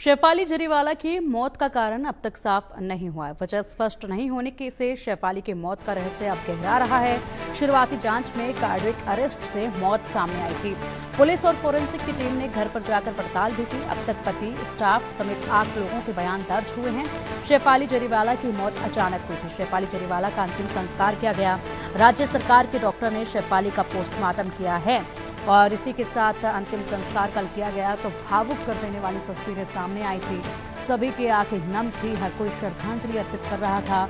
शेफाली जरीवाला की मौत का कारण अब तक साफ नहीं हुआ है। वजह स्पष्ट नहीं होने के से शेफाली की मौत का रहस्य अब गहरा रहा है। शुरुआती जांच में कार्डियक अरेस्ट से मौत सामने आई थी। पुलिस और फोरेंसिक की टीम ने घर पर जाकर पड़ताल भी की। अब तक पति, स्टाफ समेत 8 लोगों के बयान दर्ज हुए हैं। शेफाली जरीवाला की मौत अचानक हुई थी। शेफाली जरीवाला का अंतिम संस्कार किया गया। राज्य सरकार के डॉक्टर ने शेफाली का पोस्टमार्टम किया है और इसी के साथ अंतिम संस्कार कल किया गया तो भावुक कर देने वाली तस्वीरें सामने आई थी। सभी की आंखें नम थी, हर कोई श्रद्धांजलि अर्पित कर रहा था।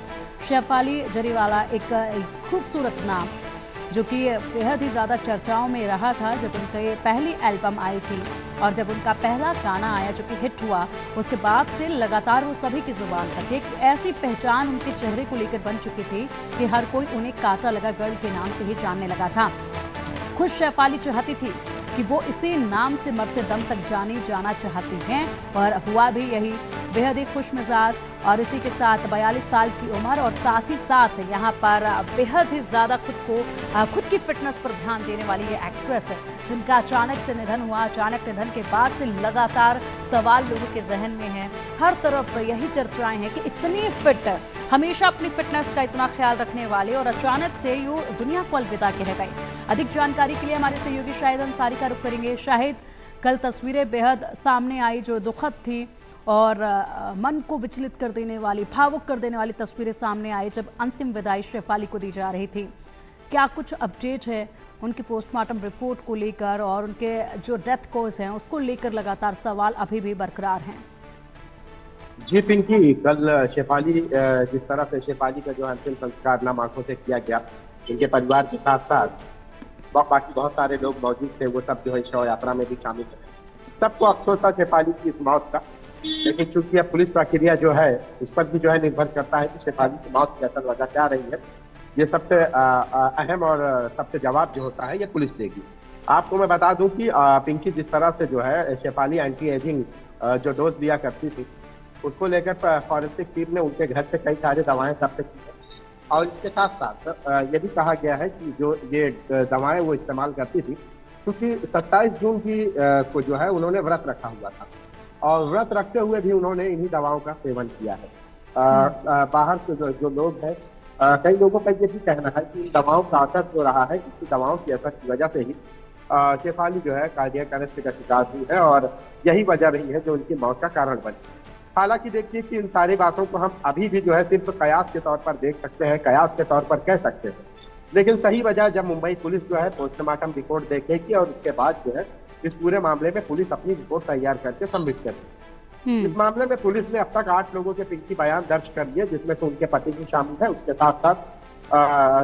शेफाली जरीवाला एक खूबसूरत नाम जो कि बेहद ही ज़्यादा चर्चाओं में रहा था जब उनकी पहली एल्बम आई थी और जब उनका पहला गाना आया जो कि हिट हुआ, उसके बाद से लगातार वो सभी की जुबान पर एक ऐसी पहचान उनके चेहरे को लेकर बन चुकी थी कि हर कोई उन्हें कांटा लगा गर्ल के नाम से ही जानने लगा था। खुद शेफाली चाहती थी कि वो इसी नाम से मरते दम तक जाना चाहती हैं और हुआ भी यही। बेहद ही खुश मिजाज और इसी के साथ 42 साल की उम्र और साथ ही साथ यहाँ पर बेहद ही ज़्यादा खुद की फिटनेस पर ध्यान देने वाली ये एक्ट्रेस जिनका अचानक से निधन हुआ। अचानक निधन के बाद से लगातार सवाल लोगों के जहन में है। हर तरफ यही चर्चाएं हैं कि इतनी फिट, हमेशा अपनी फिटनेस का इतना ख्याल रखने वाले और अचानक से यूं दुनिया को अलविदा कह गए। अधिक जानकारी के लिए हमारे सहयोगी शाहिद अंसारी का रुख करेंगे। शाहिद, कल तस्वीरें बेहद सामने आई जो दुखद थी और मन को विचलित कर देने वाली, भावुक कर देने वाली तस्वीरें सामने आई जब अंतिम विदाई शेफाली को दी जा रही थी। क्या कुछ अपडेट है उनकी पोस्टमार्टम रिपोर्ट को लेकर और उनके जो डेथ कोज हैं उसको लेकर लगातार सवाल अभी भी बरकरार हैं? जी पिंकी, कल शेफाली जिस तरह से शेफाली का जो अंतिम संस्कार नाम आंखों से किया गया, उनके परिवार के साथ साथ बाकी बहुत सारे लोग मौजूद थे, वो सब जो है शव यात्रा में भी शामिल थे। सबको अफसोस था शेफाली की इस मौत का, लेकिन चूंकि अब पुलिस प्रक्रिया जो है उस पर भी जो है निर्भर करता है कि शेफाली की मौत की असल वजह क्या रही है। ये सबसे अहम और सबसे जवाब जो होता है ये पुलिस देगी। आपको मैं बता दूं कि पिंकी, जिस तरह से जो है शेफाली एंटी एजिंग जो डोज लिया करती थी उसको लेकर फॉरेंसिक टीम ने उनके घर से कई सारी दवाएं जब्त की है और इसके साथ साथ ये भी कहा गया है कि जो ये दवाएं वो इस्तेमाल करती थी, क्योंकि 27 जून की को जो है उन्होंने व्रत रखा हुआ था और व्रत रखते हुए भी उन्होंने इन्हीं दवाओं का सेवन किया है। बाहर से जो लोग हैं, कई लोगों का ये भी कहना है कि दवाओं का असर जो रहा है, इसी दवाओं के असर की वजह से ही शेफाली जो है कार्डियक अरेस्ट का शिकार हुई है और यही वजह रही है जो उनकी मौत का कारण बनी। हालांकि देखिए कि इन सारी बातों को हम अभी भी जो है सिर्फ कयास के तौर पर देख सकते हैं, कयास के तौर पर कह सकते हैं, लेकिन सही वजह जब मुंबई पुलिस जो है पोस्टमार्टम रिपोर्ट देखेगी और उसके बाद जो है इस पूरे मामले में पुलिस अपनी रिपोर्ट तैयार करके सबमिट करेगी। इस मामले में पुलिस ने अब तक 8 लोगों के पिंकी बयान दर्ज कर लिए, जिसमें से उनके पति भी शामिल है। उसके साथ साथ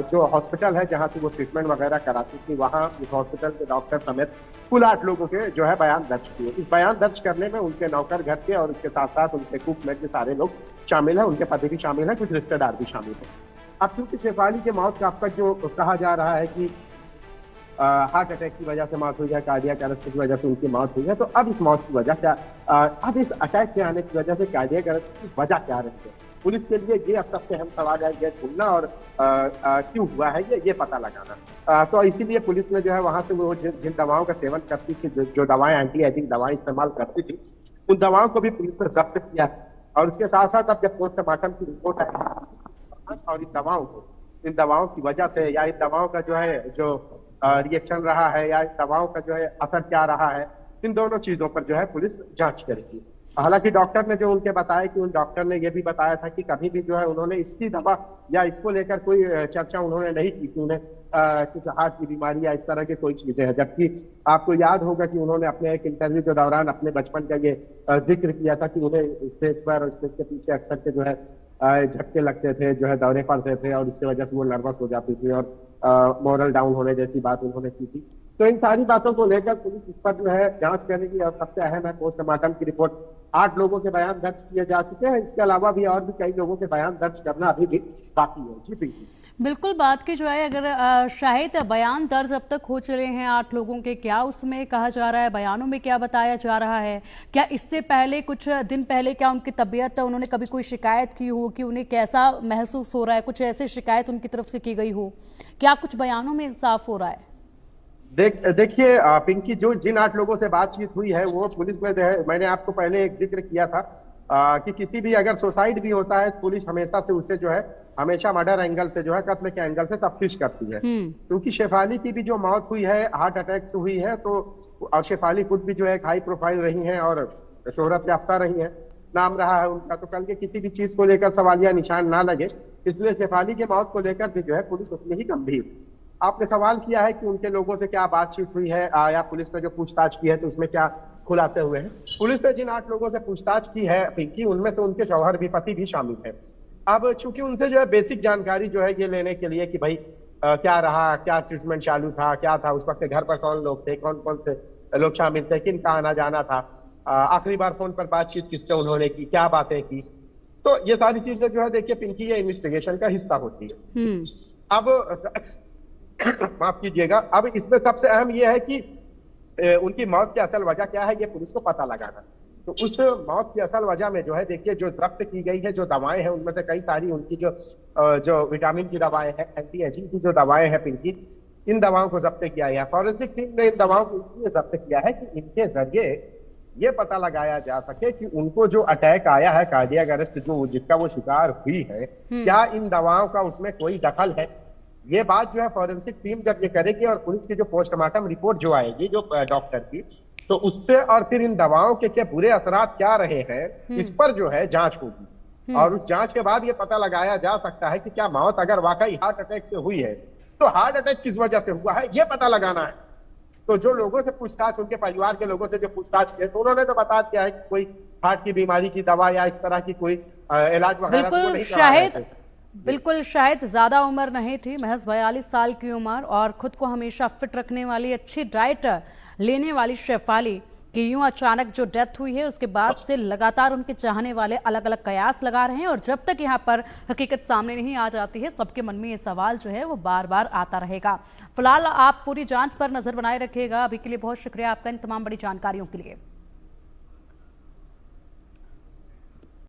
जो हॉस्पिटल है जहां से वो ट्रीटमेंट वगैरह कराती थी, वहां उस हॉस्पिटल के डॉक्टर समेत कुल 8 लोगों के जो है बयान दर्ज किए। इस बयान दर्ज करने में उनके नौकर घर के और उसके साथ साथ उनके कुक में के सारे लोग शामिल है, उनके पति भी शामिल है, कुछ रिश्तेदार भी शामिल है। अब क्योंकि शेफाली की मौत का अब तक जो कहा जा रहा है कि हार्ट अटैक की वजह से मौत हुई है, कार्डियक अरेस्ट की वजह से उनकी मौत हुई है, तो अब इस मौत की वजह क्या, अब इस अटैक के आने की वजह से कार्डियक अरेस्ट की वजह क्या रही है? पुलिस के लिए ये अब सबसे अहम सवाल है, ये ढूंढना और क्यों हुआ है ये पता लगाना। तो इसीलिए पुलिस ने जो है वहां से वो जिन दवाओं का सेवन करती थी, जो दवाएं एंटी एजिंग दवाएं इस्तेमाल करती थी, उन दवाओं को भी पुलिस ने जब्त किया है और उसके साथ साथ अब जब पोस्टमार्टम की रिपोर्ट आई और इन दवाओं की वजह से या इन दवाओं का जो है जो रिएक्शन रहा है या इन दवाओं का जो है असर क्या रहा है, इन दोनों चीजों पर जो है पुलिस जांच करेगी। हालांकि डॉक्टर ने जो उनके बताया कि उन डॉक्टर ने यह भी बताया था कि कभी भी जो है उन्होंने इसकी दवा या इसको लेकर कोई चर्चा उन्होंने नहीं की कि उन्हें कुछ हार्ट की बीमारी या इस तरह की कोई चीजें हैं। जबकि आपको याद होगा कि उन्होंने अपने एक इंटरव्यू के दौरान अपने बचपन का ये जिक्र किया था कि उन्हें स्टेज पर और स्टेज के पीछे अक्सर के जो है झटके लगते थे, जो है दौरे पड़ते थे और इसकी वजह से वो नर्वस हो जाती थी और मोरल डाउन होने जैसी बात उन्होंने की थी। तो इन सारी बातों को लेकर पुलिस इस पर जो है जांच करेगी और सबसे अहम है पोस्टमार्टम की रिपोर्ट। 8 लोगों के बयान दर्ज किए जा चुके हैं, इसके अलावा भी और भी कई लोगों के बयान दर्ज करना अभी भी बाकी है। जी पिंकी, बिल्कुल बात की जो है अगर शायद बयान दर्ज अब तक हो चले हैं 8 लोगों के, क्या उसमें कहा जा रहा है, बयानों में क्या बताया जा रहा है? क्या इससे पहले कुछ दिन पहले क्या उनकी तबीयत, उन्होंने कभी कोई शिकायत की हो कि उन्हें कैसा महसूस हो रहा है, कुछ ऐसे शिकायत उनकी तरफ से की गई हो? क्या कुछ बयानों में साफ हो रहा है? देखिए पिंकी, जो जिन 8 लोगों से बातचीत हुई है वो पुलिस में जो है, मैंने आपको पहले एक जिक्र किया था कि किसी भी अगर सुसाइड भी होता है पुलिस हमेशा से उसे जो है हमेशा मर्डर एंगल से जो है कत्ल के एंगल से तफ्तीश करती है। क्योंकि शेफाली की भी जो मौत हुई है हार्ट अटैक से हुई है, तो और शेफाली खुद भी जो है एक हाई प्रोफाइल रही हैं और शोहरत याफ्ता रही हैं, नाम रहा है उनका, तो कल के किसी भी चीज को लेकर सवालिया निशान ना लगे, इसलिए शेफाली की मौत को लेकर भी जो है पुलिस उतनी ही गंभीर। आपने सवाल किया है कि उनके लोगों से क्या बातचीत हुई है या पुलिस ने जो पूछताछ की है तो उसमें क्या खुलासे हुए हैं। पुलिस ने जिन 8 लोगों से पूछताछ की है पिंकी, उनमें से उनके शौहर भी, पति भी शामिल है। अब चूंकि उनसे जो है बेसिक जानकारी जो है ये लेने के लिए कि भाई क्या रहा, क्या ट्रीटमेंट चालू था, क्या था उस वक्त, घर पर कौन लोग थे, कौन कौन से लोग शामिल थे, किन का आना जाना था, आखिरी बार फोन पर बातचीत किससे उन्होंने की, क्या बातें की, तो ये सारी चीजें जो है देखिए पिंकी ये इन्वेस्टिगेशन का हिस्सा होती है। अब माफ कीजिएगा, अब इसमें सबसे अहम यह है कि उनकी मौत की असल वजह क्या है ये पुलिस को पता लगाना। तो उस मौत की असल वजह में जो है देखिए जो जब्त की गई है जो दवाएं हैं उनमें से कई सारी उनकी जो विटामिन की दवाएं हैं, एंटी एजिंग की जो दवाएं हैं पिंकी, इन दवाओं को जब्त किया गया। फॉरेंसिक टीम ने इन दवाओं को इसलिए जब्त किया है कि इनके जरिए ये पता लगाया जा सके कि उनको जो अटैक आया है, कार्डियक अरेस्ट जो जिसका वो शिकार हुई है, क्या इन दवाओं का उसमें कोई दखल है। ये बात जो है फॉरेंसिक टीम जब ये करेगी और पुलिस की जो पोस्टमार्टम रिपोर्ट जो आएगी जो डॉक्टर की, तो उससे और फिर इन दवाओं के क्या बुरे असरात क्या रहे हैं इस पर जो है जांच होगी। और उस जांच के बाद ये पता लगाया जा सकता है कि क्या मौत अगर वाकई हार्ट अटैक से हुई है तो हार्ट अटैक किस वजह से हुआ है ये पता लगाना है। तो जो लोगों से पूछताछ, उनके परिवार के लोगों से जो पूछताछ की तो उन्होंने तो बता दिया है कि कोई हार्ट की बीमारी की दवा या इस तरह की कोई इलाज वगैरह तो नहीं करा रहे थे। बिल्कुल, शायद ज्यादा उम्र नहीं थी, महज 42 साल की उम्र, और खुद को हमेशा फिट रखने वाली, अच्छी डाइट लेने वाली शेफाली की यूं अचानक जो डेथ हुई है उसके बाद से लगातार उनके चाहने वाले अलग अलग कयास लगा रहे हैं। और जब तक यहां पर हकीकत सामने नहीं आ जाती है सबके मन में ये सवाल जो है वो बार बार आता रहेगा। फिलहाल आप पूरी जांच पर नजर बनाए रखिएगा। अभी के लिए बहुत शुक्रिया आपका इन तमाम बड़ी जानकारियों के लिए।